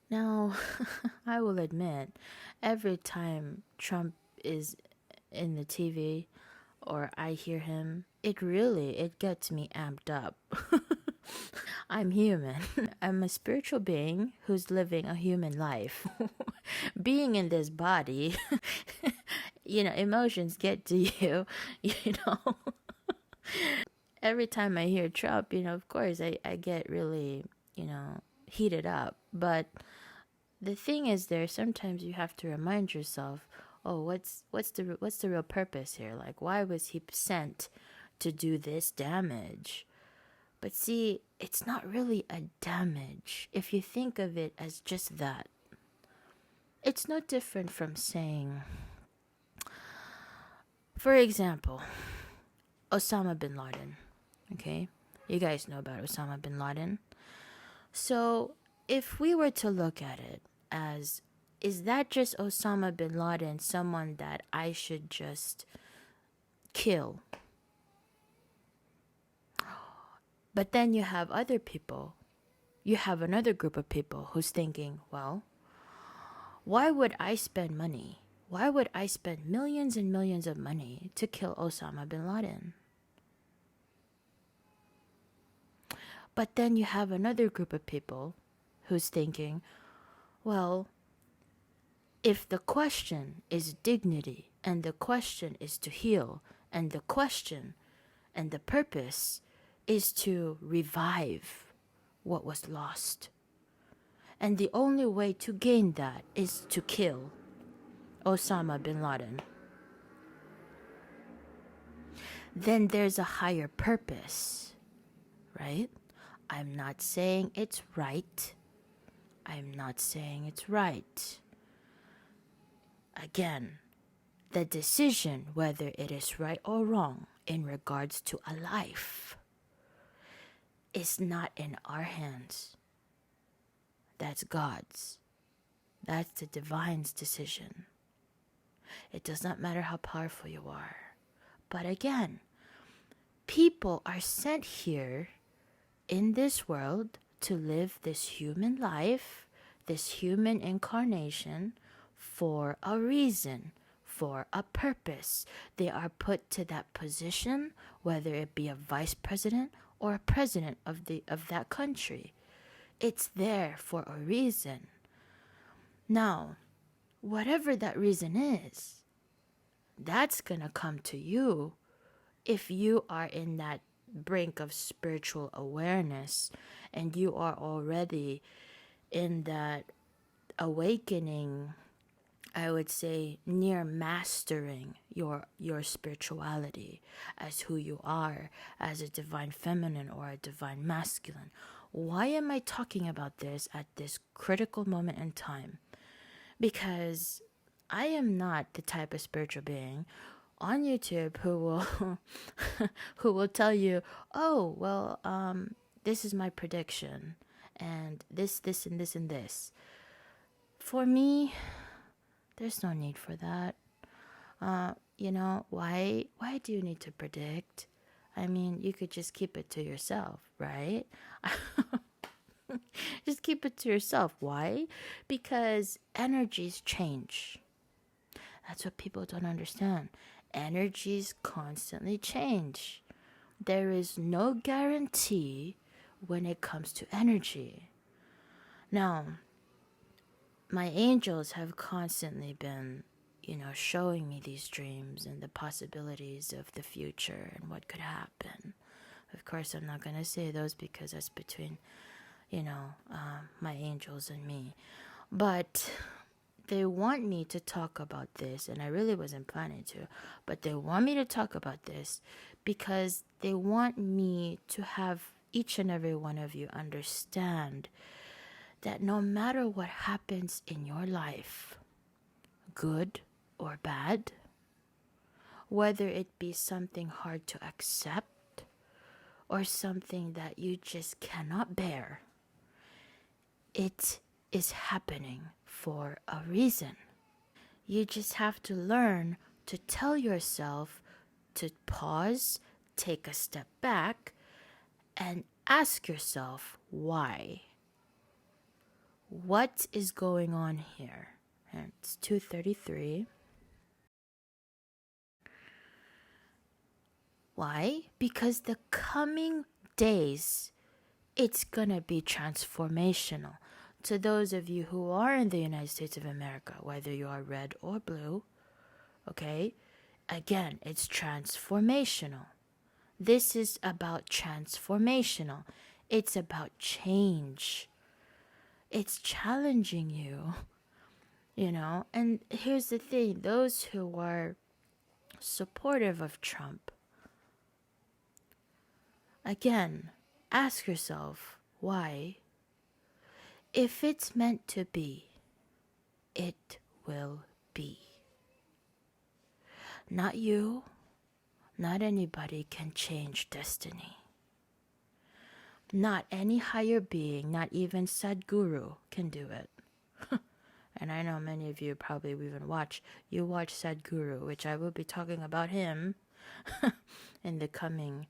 Now, I will admit, every time Trump is in the TV or I hear him, it gets me amped up. I'm human. I'm a spiritual being who's living a human life. Being in this body, emotions get to you, you know. Every time I hear Trump, of course I get really, heated up. But the thing is, there sometimes you have to remind yourself, oh, what's the real purpose here? Like, why was he sent to do this damage? But see, it's not really a damage if you think of it as just that. It's no different from saying, for example, Osama bin Laden. Okay, you guys know about Osama bin Laden. So if we were to look at it as, is that just Osama bin Laden, someone that I should just kill? But then you have other people, you have another group of people who's thinking, well, why would I spend money? Why would I spend millions and millions of money to kill Osama bin Laden? But then you have another group of people who's thinking, well, if the question is dignity and the question is to heal and the question and the purpose is to revive what was lost, and the only way to gain that is to kill Osama bin Laden, then there's a higher purpose, right? I'm not saying it's right. I'm not saying it's right. Again, the decision whether it is right or wrong in regards to a life is not in our hands. That's God's. That's the divine's decision. It does not matter how powerful you are. But again, people are sent here in this world to live this human life, this human incarnation, for a reason, for a purpose. They are put to that position, whether it be a vice president or a president of that country. It's there for a reason. Now, whatever that reason is, that's gonna come to you if you are in that brink of spiritual awareness and you are already in that awakening, I would say, near mastering your spirituality as who you are, as a divine feminine or a divine masculine. Why am I talking about this at this critical moment in time? Because I am not the type of spiritual being on YouTube who will who will tell you, oh well, this is my prediction, and this and this and this. For me, there's no need for that. Why do you need to predict? I mean, you could just keep it to yourself, right? Just keep it to yourself. Why? Because energies change. That's what people don't understand. Energies constantly change. There is no guarantee when it comes to energy. Now, my angels have constantly been, showing me these dreams and the possibilities of the future and what could happen. Of course, I'm not going to say those because that's between, my angels and me. But they want me to talk about this, and I really wasn't planning to, but they want me to talk about this because they want me to have each and every one of you understand that no matter what happens in your life, good or bad, whether it be something hard to accept or something that you just cannot bear, it is happening for a reason. You just have to learn to tell yourself to pause, take a step back, and ask yourself why. what is going on here? And it's 2:33. Why? Because the coming days, it's gonna be transformational. To those of you who are in the United States of America, whether you are red or blue, okay? Again, it's transformational. This is about transformational. It's about change. It's challenging you, you know? And here's the thing, those who are supportive of Trump, again, ask yourself why. If it's meant to be, it will be. Not you, not anybody can change destiny. Not any higher being, not even Sadhguru can do it. And I know many of you probably even watch Sadhguru, which I will be talking about him in the coming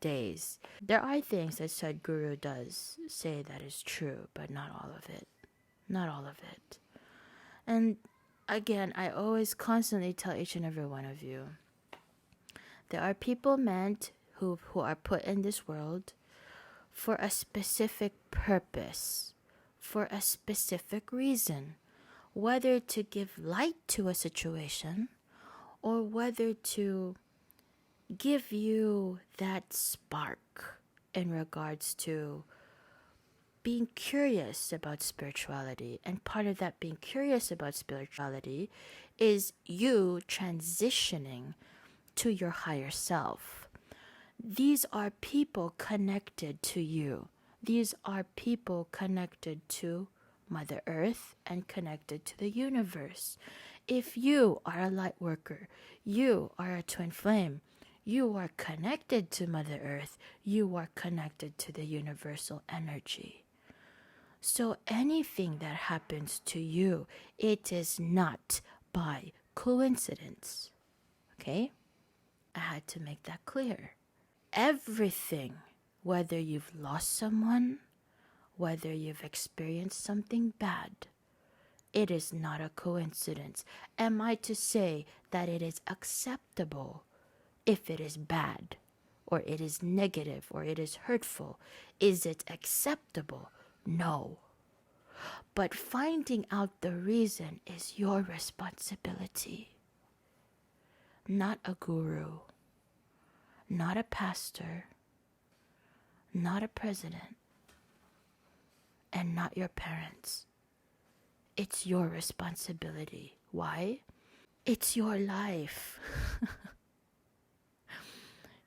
days. There are things that Sadhguru does say that is true, but not all of it. Not all of it. And again, I always constantly tell each and every one of you, there are people meant who are put in this world for a specific purpose, for a specific reason, whether to give light to a situation or whether to give you that spark in regards to being curious about spirituality. And part of that being curious about spirituality is you transitioning to your higher self. These are people connected to you. These are people connected to Mother Earth and connected to the universe. If you are a light worker, you are a twin flame, you are connected to Mother Earth, you are connected to the universal energy. So anything that happens to you, it is not by coincidence. Okay? I had to make that clear. Everything, whether you've lost someone, whether you've experienced something bad, it is not a coincidence. Am I to say that it is acceptable if it is bad, or it is negative, or it is hurtful? Is it acceptable? No. But finding out the reason is your responsibility. Not a guru, not a pastor, not a president, and not your parents. It's your responsibility. Why? It's your life.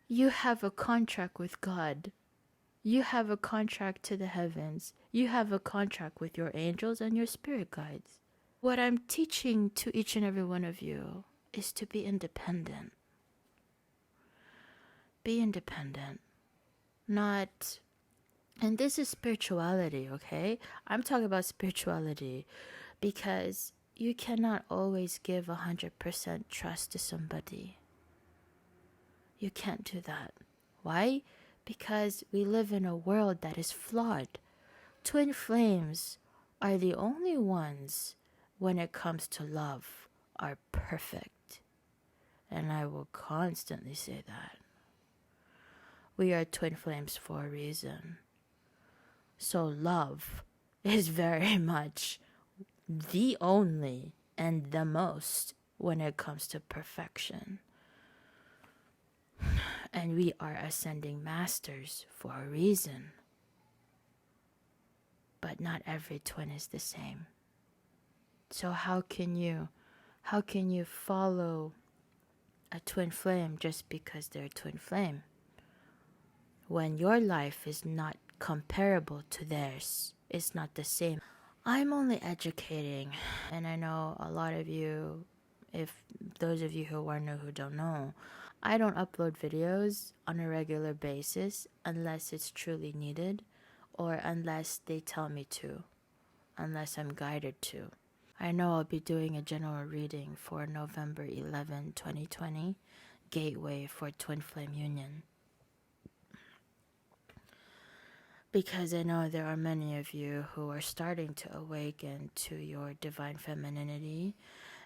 You have a contract with God. You have a contract to the heavens. You have a contract with your angels and your spirit guides. What I'm teaching to each and every one of you is to be independent. Be independent. Not, and this is spirituality, okay? I'm talking about spirituality because you cannot always give 100% trust to somebody. You can't do that. Why? Because we live in a world that is flawed. Twin flames are the only ones, when it comes to love, are perfect. And I will constantly say that. We are twin flames for a reason. So love is very much the only and the most when it comes to perfection. And we are ascending masters for a reason. But not every twin is the same. So how can you follow a twin flame just because they're a twin flame, when your life is not comparable to theirs? It's not the same. I'm only educating, and I know a lot of you, if those of you who are new who don't know, I don't upload videos on a regular basis unless it's truly needed, or unless they tell me to, unless I'm guided to. I know I'll be doing a general reading for November 11, 2020, Gateway for Twin Flame Union. because I know there are many of you who are starting to awaken to your divine femininity.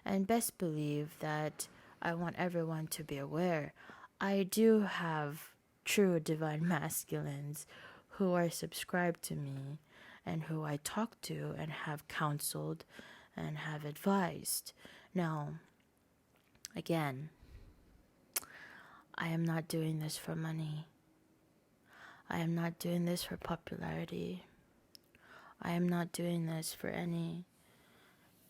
And best believe that I want everyone to be aware. I do have true divine masculines who are subscribed to me and who I talk to and have counseled and have advised. Now, again, I am not doing this for money. I am not doing this for popularity. I am not doing this for any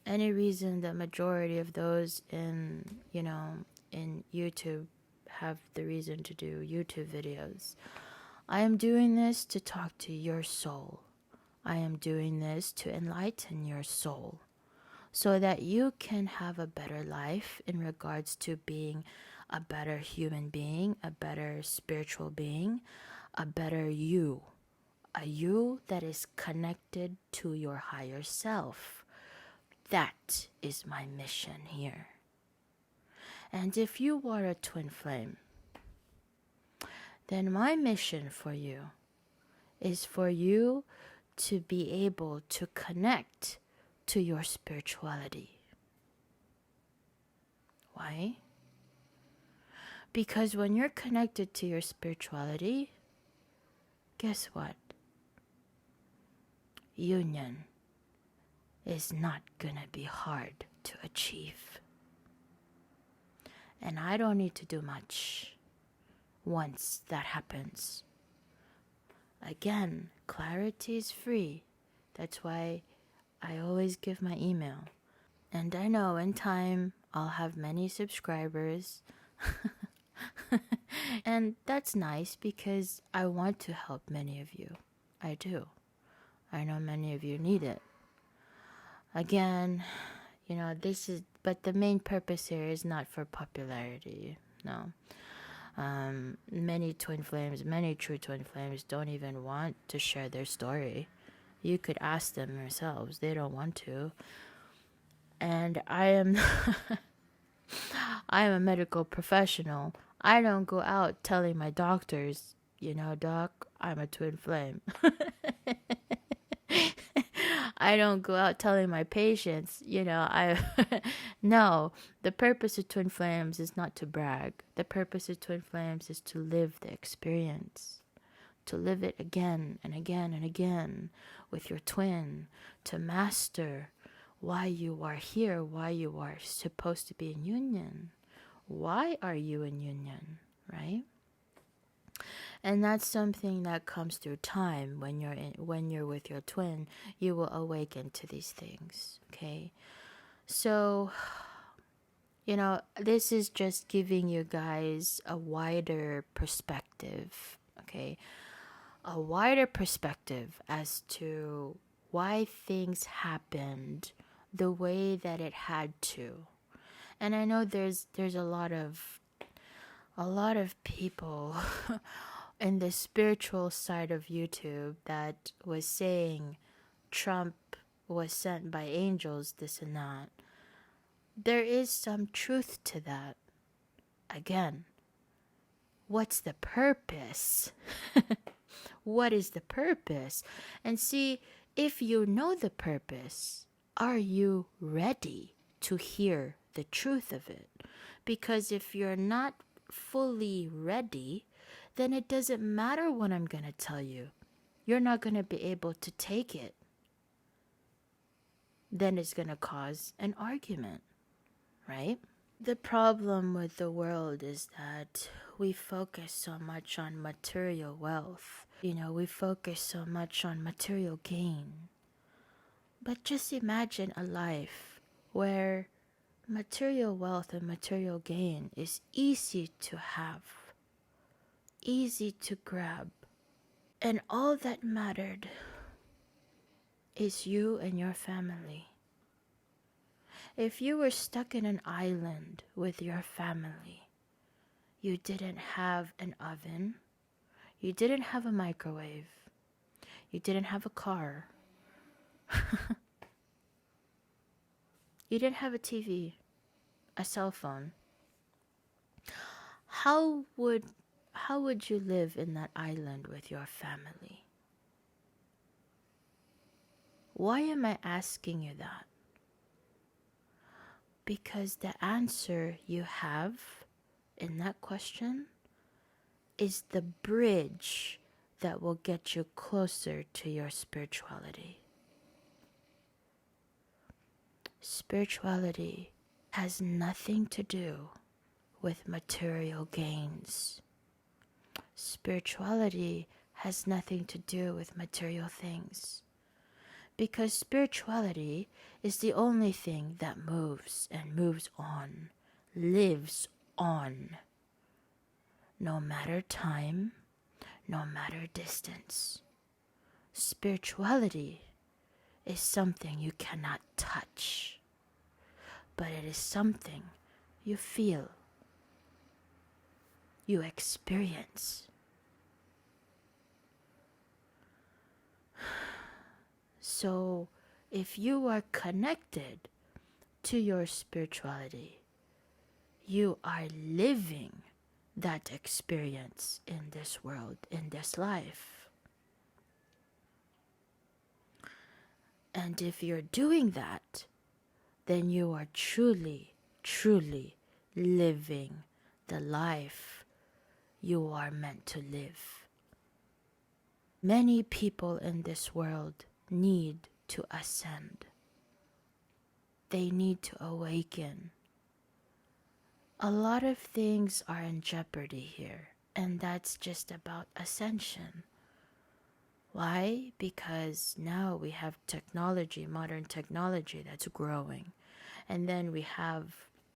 reason. The majority of those in YouTube have the reason to do YouTube videos. I am doing this to talk to your soul. I am doing this to enlighten your soul so that you can have a better life in regards to being a better human being, a better spiritual being, a better you. A you that is connected to your higher self. That is my mission here. And if you are a twin flame, then my mission for you is for you to be able to connect to your spirituality. Why? Because when you're connected to your spirituality, guess what? Union is not gonna be hard to achieve. And I don't need to do much once that happens. Again, clarity is free. That's why I always give my email. And I know in time I'll have many subscribers. And that's nice because I want to help many of you. I do. I know many of you need it. Again, but the main purpose here is not for popularity. No. Many twin flames, many true twin flames don't even want to share their story. You could ask them yourselves. They don't want to. And I am I am a medical professional. I don't go out telling my doctors, doc, I'm a twin flame. I don't go out telling my patients, no, the purpose of twin flames is not to brag. The purpose of twin flames is to live the experience, to live it again and again and again with your twin, to master why you are here, why you are supposed to be in union. Why are you in union, right? And that's something that comes through time. When you're with your twin, you will awaken to these things, okay? So, this is just giving you guys a wider perspective, okay? A wider perspective as to why things happened the way that it had to. And I know there's a lot of people in the spiritual side of YouTube that was saying Trump was sent by angels, this and that. There is some truth to that. Again, what's the purpose? What is the purpose? And see, if you know the purpose, are you ready to hear the truth of it? Because if you're not fully ready, then it doesn't matter what I'm going to tell you. You're not going to be able to take it. Then it's going to cause an argument, right? The problem with the world is that we focus so much on material wealth. We focus so much on material gain. But just imagine a life where material wealth and material gain is easy to have, easy to grab, and all that mattered is you and your family. If you were stuck in an island with your family, you didn't have an oven, you didn't have a microwave, you didn't have a car, you didn't have a TV, a cell phone. How would you live in that island with your family? Why am I asking you that? Because the answer you have in that question is the bridge that will get you closer to your spirituality. Spirituality has nothing to do with material gains. Spirituality has nothing to do with material things. Because spirituality is the only thing that moves and moves on, lives on, no matter time, no matter distance. Spirituality is something you cannot touch, but it is something you feel, you experience. So, if you are connected to your spirituality, you are living that experience in this world, in this life. And if you're doing that, then you are truly, truly living the life you are meant to live. Many people in this world need to ascend. They need to awaken. A lot of things are in jeopardy here, and that's just about ascension. Why? Because now we have technology, modern technology that's growing. And then we have